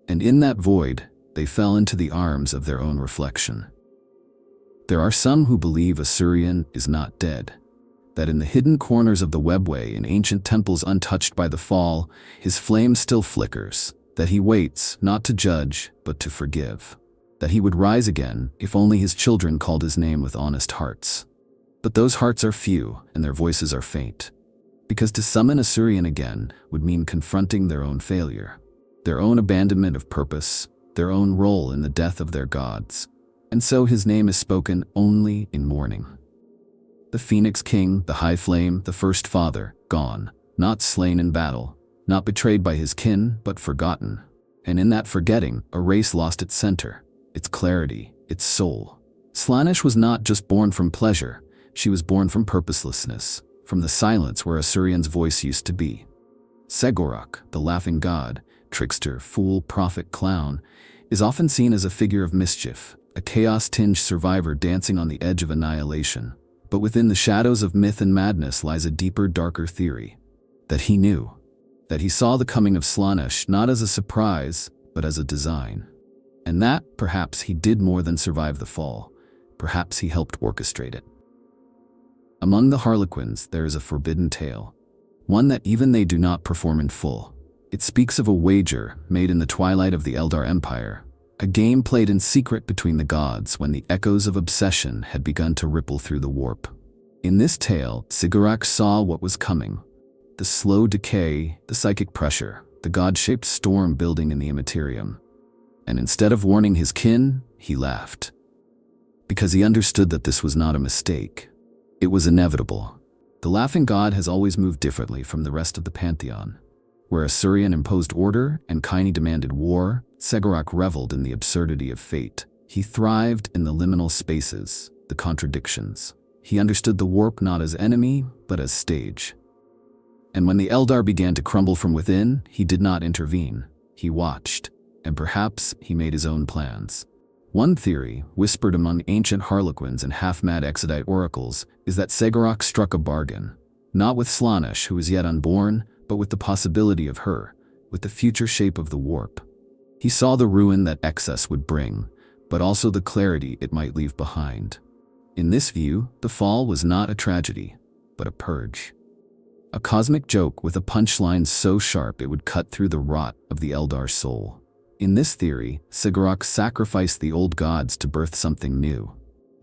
And in that void, they fell into the arms of their own reflection. There are some who believe Asurion is not dead, that in the hidden corners of the webway in ancient temples untouched by the fall, his flame still flickers, that he waits not to judge, but to forgive. that he would rise again if only his children called his name with honest hearts. But those hearts are few and their voices are faint, because to summon Asuryan again would mean confronting their own failure, their own abandonment of purpose, their own role in the death of their gods. And so his name is spoken only in mourning. The Phoenix King, the High Flame, the First Father, gone, not slain in battle, not betrayed by his kin, but forgotten. And in that forgetting, a race lost its center, its clarity, its soul. Slaanesh was not just born from pleasure, she was born from purposelessness, from the silence where Asuryan's voice used to be. Segorok, the laughing god, trickster, fool, prophet, clown, is often seen as a figure of mischief, a chaos-tinged survivor dancing on the edge of annihilation. But within the shadows of myth and madness lies a deeper, darker theory. That he knew. That he saw the coming of Slaanesh not as a surprise, but as a design. And that, perhaps, he did more than survive the fall. Perhaps he helped orchestrate it. Among the Harlequins, there is a forbidden tale. One that even they do not perform in full. It speaks of a wager made in the twilight of the Eldar Empire. A game played in secret between the gods when the echoes of obsession had begun to ripple through the warp. In this tale, Sigurd saw what was coming. The slow decay, the psychic pressure, the god-shaped storm building in the immaterium. And instead of warning his kin, he laughed. Because he understood that this was not a mistake. It was inevitable. The laughing god has always moved differently from the rest of the pantheon. Where Asuryan imposed order and Kaini demanded war, Segorok reveled in the absurdity of fate. He thrived in the liminal spaces, the contradictions. He understood the warp not as enemy, but as stage. And when the Eldar began to crumble from within, he did not intervene. He watched, and perhaps he made his own plans. One theory, whispered among ancient Harlequins and half-mad Exodite oracles, is that Segorok struck a bargain. Not with Slaanesh, who was yet unborn, but with the possibility of her, with the future shape of the warp. He saw the ruin that excess would bring, but also the clarity it might leave behind. In this view, the fall was not a tragedy, but a purge. A cosmic joke with a punchline so sharp it would cut through the rot of the Eldar soul. In this theory, Sigurd sacrificed the old gods to birth something new.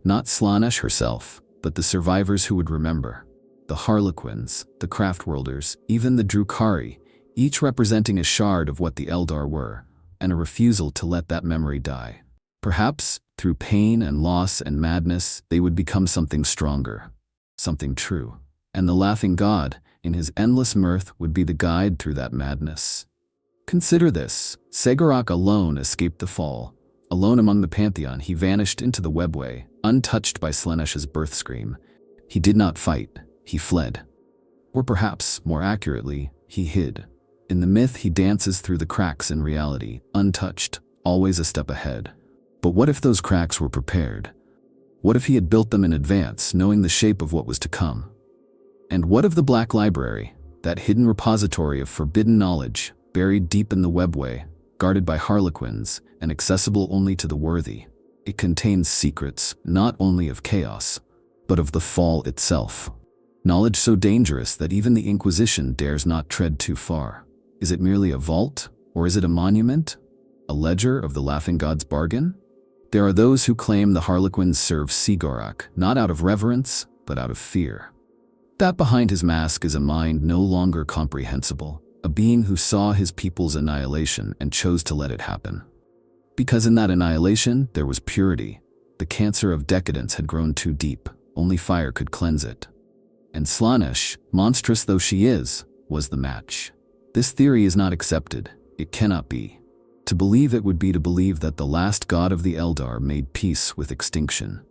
Not Slaanesh herself, but the survivors who would remember. The Harlequins, the Craftworlders, even the Drukari, each representing a shard of what the Eldar were, and a refusal to let that memory die. Perhaps, through pain and loss and madness, they would become something stronger, something true. And the laughing god, in his endless mirth, would be the guide through that madness. Consider this, Segorok alone escaped the fall. Alone among the pantheon, he vanished into the webway, untouched by Slaanesh's birth scream. He did not fight, he fled. Or perhaps, more accurately, he hid. In the myth, he dances through the cracks in reality, untouched, always a step ahead. But what if those cracks were prepared? What if he had built them in advance, knowing the shape of what was to come? And what of the Black Library, that hidden repository of forbidden knowledge, buried deep in the webway, guarded by Harlequins, and accessible only to the worthy? It contains secrets, not only of chaos, but of the fall itself. Knowledge so dangerous that even the Inquisition dares not tread too far. Is it merely a vault, or is it a monument? A ledger of the laughing god's bargain? There are those who claim the Harlequins serve Sigurd, not out of reverence, but out of fear. That behind his mask is a mind no longer comprehensible, a being who saw his people's annihilation and chose to let it happen. Because in that annihilation, there was purity. The cancer of decadence had grown too deep, only fire could cleanse it. And Slaanesh, monstrous though she is, was the match. This theory is not accepted. It cannot be. To believe it would be to believe that the last god of the Eldar made peace with extinction.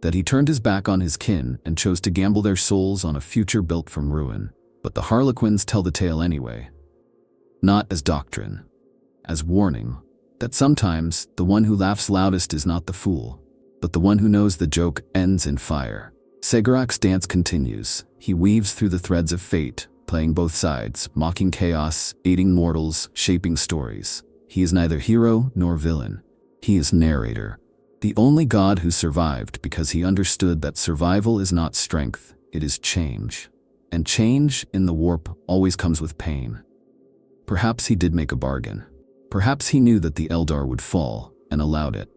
That he turned his back on his kin and chose to gamble their souls on a future built from ruin. But the Harlequins tell the tale anyway. Not as doctrine. As warning. That sometimes, the one who laughs loudest is not the fool, but the one who knows the joke ends in fire. Segorok's dance continues. He weaves through the threads of fate, playing both sides, mocking chaos, aiding mortals, shaping stories. He is neither hero nor villain. He is narrator. The only god who survived because he understood that survival is not strength, it is change. And change, in the warp, always comes with pain. Perhaps he did make a bargain. Perhaps he knew that the Eldar would fall, and allowed it,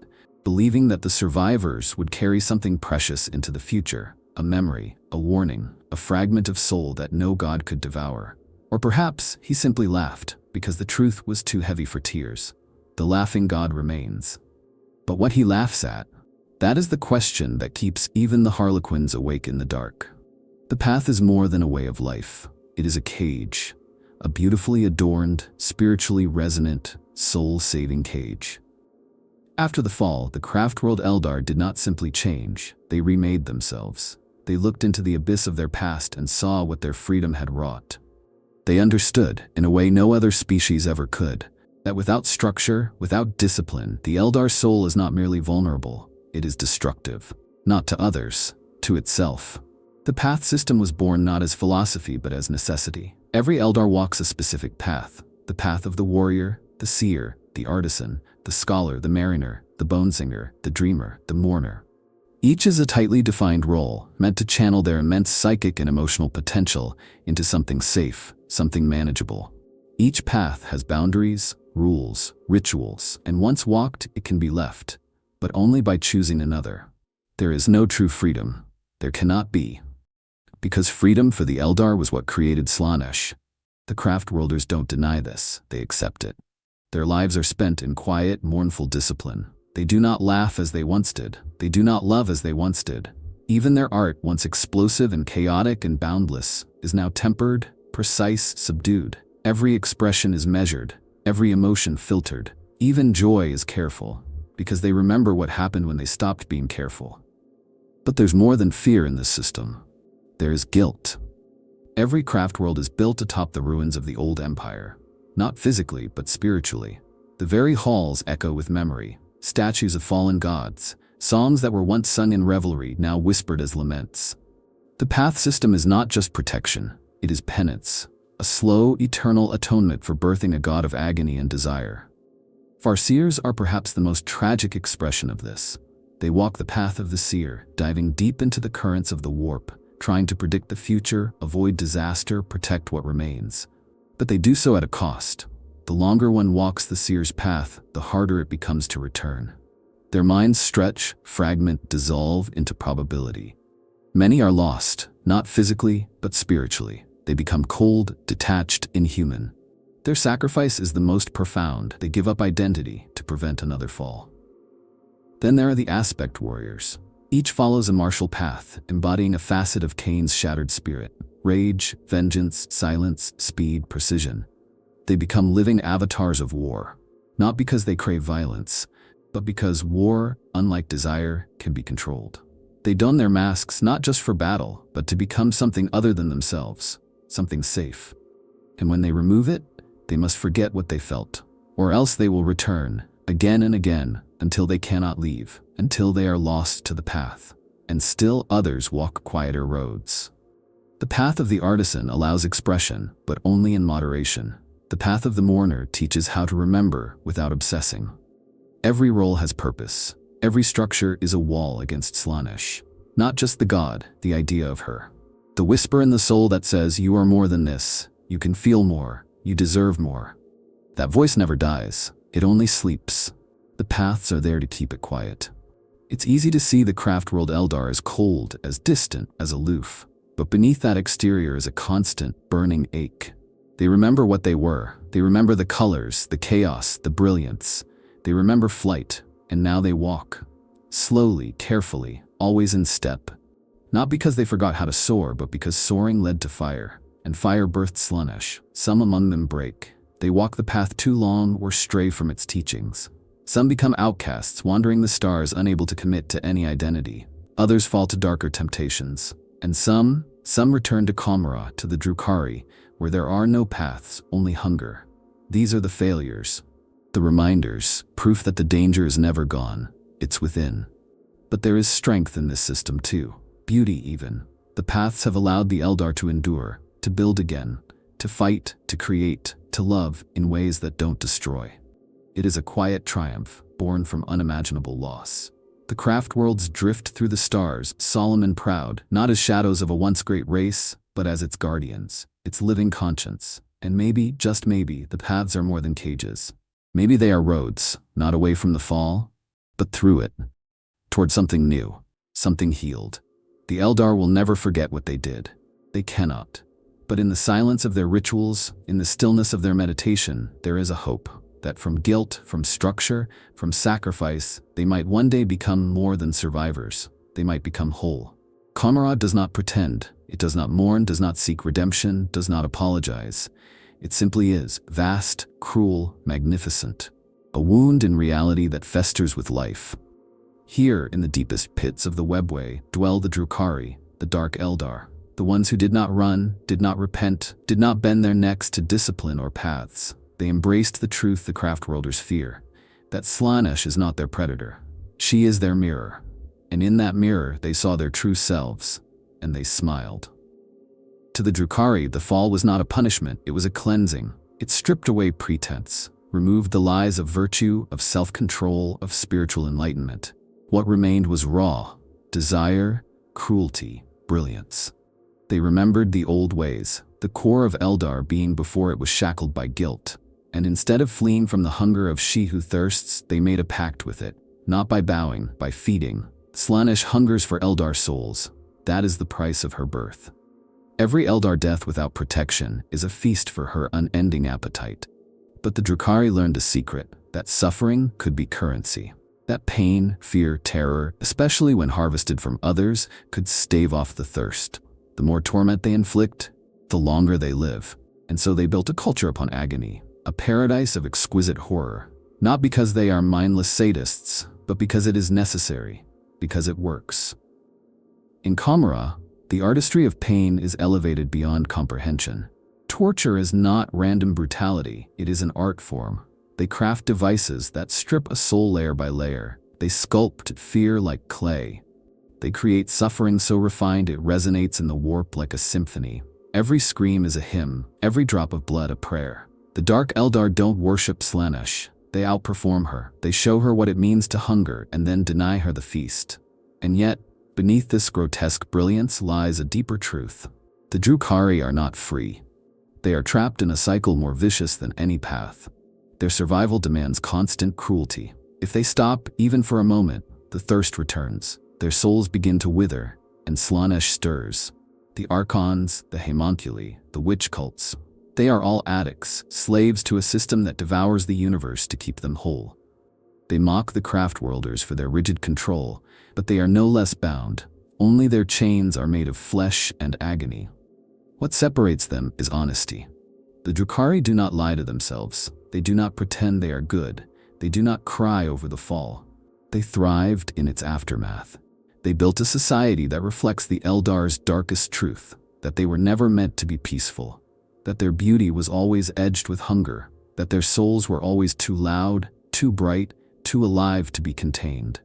believing that the survivors would carry something precious into the future, a memory, a warning, a fragment of soul that no god could devour. Or perhaps he simply laughed because the truth was too heavy for tears. The laughing god remains. But what he laughs at, that is the question that keeps even the harlequins awake in the dark. The path is more than a way of life. It is a cage, a beautifully adorned, spiritually resonant, soul-saving cage. After the fall, the craft-world Eldar did not simply change, they remade themselves. They looked into the abyss of their past and saw what their freedom had wrought. They understood, in a way no other species ever could, that without structure, without discipline, the Eldar soul is not merely vulnerable, it is destructive. Not to others, to itself. The path system was born not as philosophy but as necessity. Every Eldar walks a specific path, the path of the warrior, the seer, the artisan, the scholar, the mariner, the bonesinger, the dreamer, the mourner. Each is a tightly defined role, meant to channel their immense psychic and emotional potential into something safe, something manageable. Each path has boundaries, rules, rituals, and once walked, it can be left, but only by choosing another. There is no true freedom. There cannot be. Because freedom for the Eldar was what created Slaanesh. The craft-worlders don't deny this, they accept it. Their lives are spent in quiet, mournful discipline. They do not laugh as they once did. They do not love as they once did. Even their art, once explosive and chaotic and boundless, is now tempered, precise, subdued. Every expression is measured, every emotion filtered. Even joy is careful, because they remember what happened when they stopped being careful. But there's more than fear in this system. There is guilt. Every craft world is built atop the ruins of the old empire. Not physically, but spiritually. The very halls echo with memory. Statues of fallen gods, songs that were once sung in revelry, now whispered as laments. The path system is not just protection, it is penance, a slow, eternal atonement for birthing a god of agony and desire. Farseers are perhaps the most tragic expression of this. They walk the path of the seer, diving deep into the currents of the warp, trying to predict the future, avoid disaster, protect what remains. But they do so at a cost. The longer one walks the seer's path, the harder it becomes to return. Their minds stretch, fragment, dissolve into probability. Many are lost, not physically, but spiritually. They become cold, detached, inhuman. Their sacrifice is the most profound. They give up identity to prevent another fall. Then there are the aspect warriors. Each follows a martial path, embodying a facet of Cain's shattered spirit. Rage, vengeance, silence, speed, precision. They become living avatars of war, not because they crave violence, but because war, unlike desire, can be controlled. They don their masks not just for battle, but to become something other than themselves, something safe. And when they remove it, they must forget what they felt, or else they will return, again and again, until they cannot leave, until they are lost to the path. And still others walk quieter roads. The path of the artisan allows expression, but only in moderation. The path of the mourner teaches how to remember without obsessing. Every role has purpose. Every structure is a wall against Slaanesh. Not just the god, the idea of her. The whisper in the soul that says, you are more than this, you can feel more, you deserve more. That voice never dies, it only sleeps. The paths are there to keep it quiet. It's easy to see the craft world Eldar as cold, as distant, as aloof. But beneath that exterior is a constant, burning ache. They remember what they were. They remember the colors, the chaos, the brilliance. They remember flight, and now they walk. Slowly, carefully, always in step. Not because they forgot how to soar, but because soaring led to fire. And fire birthed Slaanesh. Some among them break. They walk the path too long or stray from its teachings. Some become outcasts, wandering the stars, unable to commit to any identity. Others fall to darker temptations. And some return to Kamara, to the Drukari, where there are no paths, only hunger. These are the failures, the reminders, proof that the danger is never gone, it's within. But there is strength in this system too, beauty even. The paths have allowed the Eldar to endure, to build again, to fight, to create, to love in ways that don't destroy. It is a quiet triumph, born from unimaginable loss. The craft worlds drift through the stars, solemn and proud, not as shadows of a once great race, but as its guardians, its living conscience. And maybe, just maybe, the paths are more than cages. Maybe they are roads, not away from the fall, but through it, toward something new, something healed. The Eldar will never forget what they did. They cannot. But in the silence of their rituals, in the stillness of their meditation, there is a hope that from guilt, from structure, from sacrifice, they might one day become more than survivors. They might become whole. Kamara does not pretend. It does not mourn, does not seek redemption, does not apologize. It simply is vast, cruel, magnificent. A wound in reality that festers with life. Here, in the deepest pits of the webway, dwell the Drukari, the Dark Eldar, the ones who did not run, did not repent, did not bend their necks to discipline or paths. They embraced the truth the Craftworlders fear, that Slaanesh is not their predator. She is their mirror. And in that mirror, they saw their true selves, and they smiled. To the Drukari, the fall was not a punishment, it was a cleansing. It stripped away pretense, removed the lies of virtue, of self-control, of spiritual enlightenment. What remained was raw, desire, cruelty, brilliance. They remembered the old ways, the core of Eldar being before it was shackled by guilt. And instead of fleeing from the hunger of she who thirsts, they made a pact with it. Not by bowing, by feeding. Slaanesh hungers for Eldar souls. That is the price of her birth. Every Eldar death without protection is a feast for her unending appetite. But the Drukari learned a secret, that suffering could be currency. That pain, fear, terror, especially when harvested from others, could stave off the thirst. The more torment they inflict, the longer they live. And so they built a culture upon agony, a paradise of exquisite horror. Not because they are mindless sadists, but because it is necessary, because it works. In Kamara, the artistry of pain is elevated beyond comprehension. Torture is not random brutality, it is an art form. They craft devices that strip a soul layer by layer. They sculpt fear like clay. They create suffering so refined it resonates in the warp like a symphony. Every scream is a hymn, every drop of blood a prayer. The Dark Eldar don't worship Slaanesh. They outperform her. They show her what it means to hunger and then deny her the feast. And yet, beneath this grotesque brilliance lies a deeper truth. The Drukari are not free. They are trapped in a cycle more vicious than any path. Their survival demands constant cruelty. If they stop, even for a moment, the thirst returns. Their souls begin to wither, and Slaanesh stirs. The Archons, the Homunculi, the witch cults, they are all addicts, slaves to a system that devours the universe to keep them whole. They mock the Craftworlders for their rigid control, but they are no less bound. Only their chains are made of flesh and agony. What separates them is honesty. The Drukari do not lie to themselves. They do not pretend they are good. They do not cry over the fall. They thrived in its aftermath. They built a society that reflects the Eldar's darkest truth, that they were never meant to be peaceful, that their beauty was always edged with hunger, that their souls were always too loud, too bright, too alive to be contained.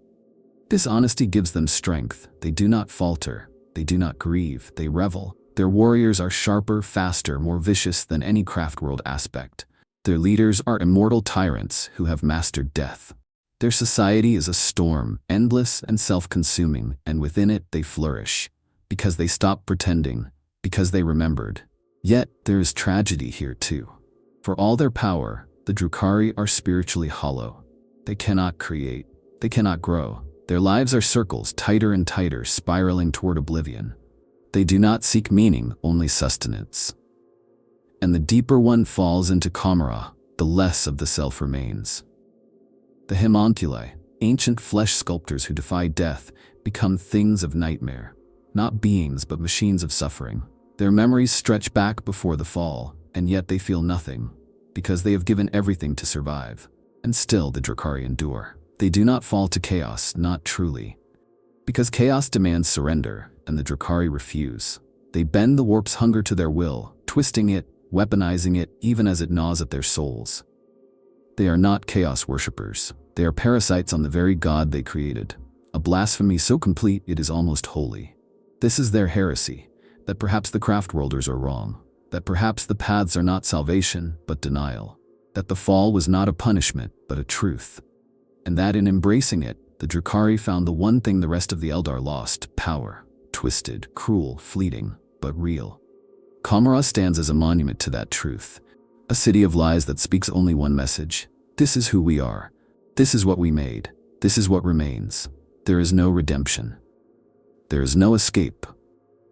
This honesty gives them strength. They do not falter. They do not grieve. They revel. Their warriors are sharper, faster, more vicious than any Craftworld aspect. Their leaders are immortal tyrants who have mastered death. Their society is a storm, endless and self-consuming, and within it they flourish, because they stopped pretending, because they remembered. Yet there is tragedy here too. For all their power, the Drukari are spiritually hollow. They cannot create. They cannot grow. Their lives are circles, tighter and tighter, spiraling toward oblivion. They do not seek meaning, only sustenance. And the deeper one falls into Kamara, the less of the self remains. The Homunculi, ancient flesh sculptors who defy death, become things of nightmare. Not beings, but machines of suffering. Their memories stretch back before the fall, and yet they feel nothing, because they have given everything to survive. And still the Drukari endure. They do not fall to chaos, not truly. Because chaos demands surrender, and the Drukari refuse. They bend the warp's hunger to their will, twisting it, weaponizing it, even as it gnaws at their souls. They are not chaos worshippers. They are parasites on the very god they created. A blasphemy so complete it is almost holy. This is their heresy, that perhaps the Craftworlders are wrong, that perhaps the paths are not salvation, but denial, that the fall was not a punishment, but a truth, and that in embracing it, the Drukari found the one thing the rest of the Eldar lost: power. Twisted, cruel, fleeting, but real. Kamara stands as a monument to that truth, a city of lies that speaks only one message: This is who we are. This is what we made. This is what remains. There is no redemption. There is no escape.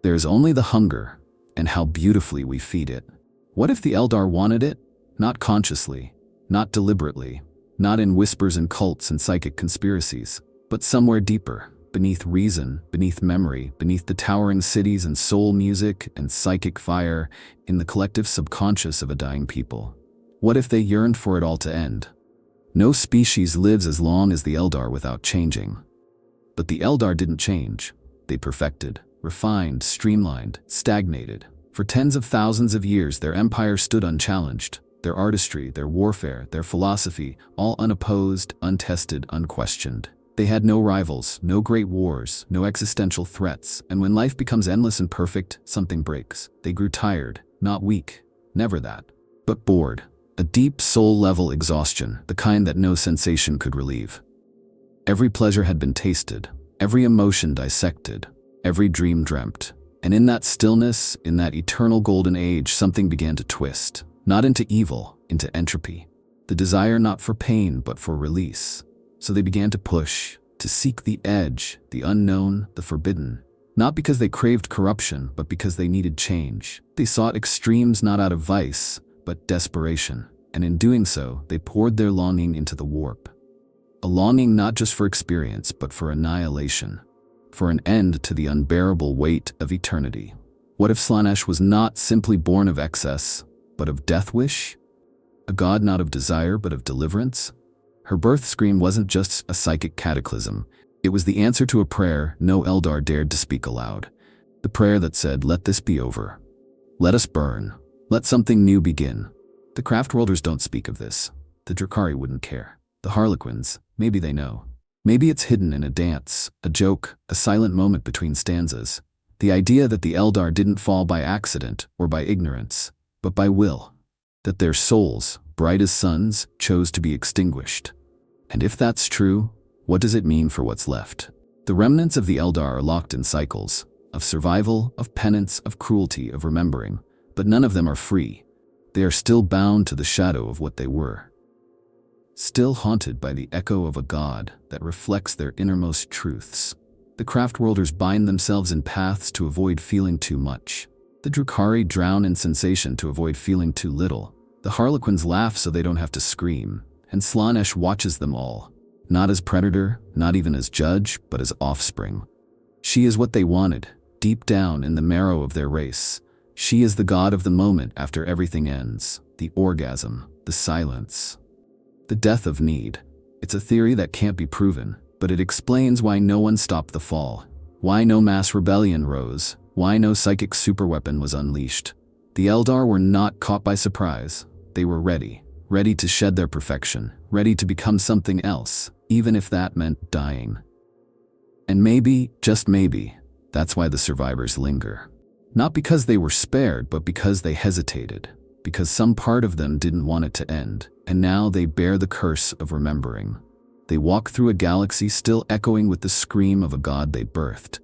There is only the hunger, and how beautifully we feed it. What if the Eldar wanted it? Not consciously, not deliberately, not in whispers and cults and psychic conspiracies, but somewhere deeper, beneath reason, beneath memory, beneath the towering cities and soul music and psychic fire, in the collective subconscious of a dying people. What if they yearned for it all to end? No species lives as long as the Eldar without changing. But the Eldar didn't change. They perfected, refined, streamlined, stagnated. For tens of thousands of years, their empire stood unchallenged. Their artistry, their warfare, their philosophy, all unopposed, untested, unquestioned. They had no rivals, no great wars, no existential threats, and when life becomes endless and perfect, something breaks. They grew tired, not weak, never that, but bored. A deep soul-level exhaustion, the kind that no sensation could relieve. Every pleasure had been tasted, every emotion dissected, every dream dreamt. And in that stillness, in that eternal golden age, something began to twist. Not into evil, into entropy. The desire not for pain, but for release. So they began to push, to seek the edge, the unknown, the forbidden. Not because they craved corruption, but because they needed change. They sought extremes not out of vice, but desperation. And in doing so, they poured their longing into the warp. A longing not just for experience, but for annihilation. For an end to the unbearable weight of eternity. What if Slaanesh was not simply born of excess, but of death wish? A god not of desire, but of deliverance? Her birth scream wasn't just a psychic cataclysm. It was the answer to a prayer no Eldar dared to speak aloud. The prayer that said, "Let this be over. Let us burn. Let something new begin." The Craftworlders don't speak of this. The Drukari wouldn't care. The Harlequins, maybe they know. Maybe it's hidden in a dance, a joke, a silent moment between stanzas. The idea that the Eldar didn't fall by accident or by ignorance, but by will. That their souls, bright as suns, chose to be extinguished. And if that's true, what does it mean for what's left? The remnants of the Eldar are locked in cycles, of survival, of penance, of cruelty, of remembering, but none of them are free. They are still bound to the shadow of what they were. Still haunted by the echo of a god that reflects their innermost truths. The Craftworlders bind themselves in paths to avoid feeling too much. The Drukari drown in sensation to avoid feeling too little. The Harlequins laugh so they don't have to scream. And Slaanesh watches them all. Not as predator, not even as judge, but as offspring. She is what they wanted, deep down in the marrow of their race. She is the god of the moment after everything ends. The orgasm, the silence. The death of need. It's a theory that can't be proven, but it explains why no one stopped the fall. Why no mass rebellion rose. Why no psychic superweapon was unleashed. The Eldar were not caught by surprise. They were ready. Ready to shed their perfection. Ready to become something else, even if that meant dying. And maybe, just maybe, that's why the survivors linger. Not because they were spared, but because they hesitated. Because some part of them didn't want it to end, and now they bear the curse of remembering. They walk through a galaxy still echoing with the scream of a god they birthed.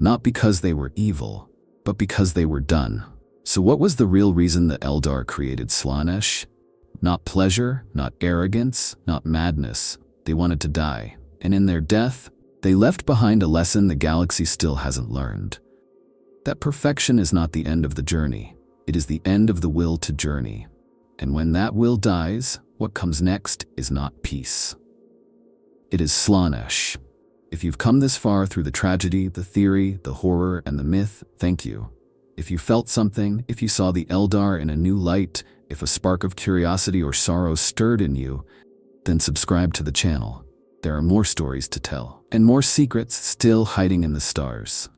Not because they were evil, but because they were done. So what was the real reason the Eldar created Slaanesh? Not pleasure, not arrogance, not madness. They wanted to die, and in their death, they left behind a lesson the galaxy still hasn't learned. That perfection is not the end of the journey. It is the end of the will to journey. And when that will dies, what comes next is not peace. It is Slaanesh. If you've come this far through the tragedy, the theory, the horror, and the myth, thank you. If you felt something, if you saw the Eldar in a new light, if a spark of curiosity or sorrow stirred in you, then subscribe to the channel. There are more stories to tell, and more secrets still hiding in the stars.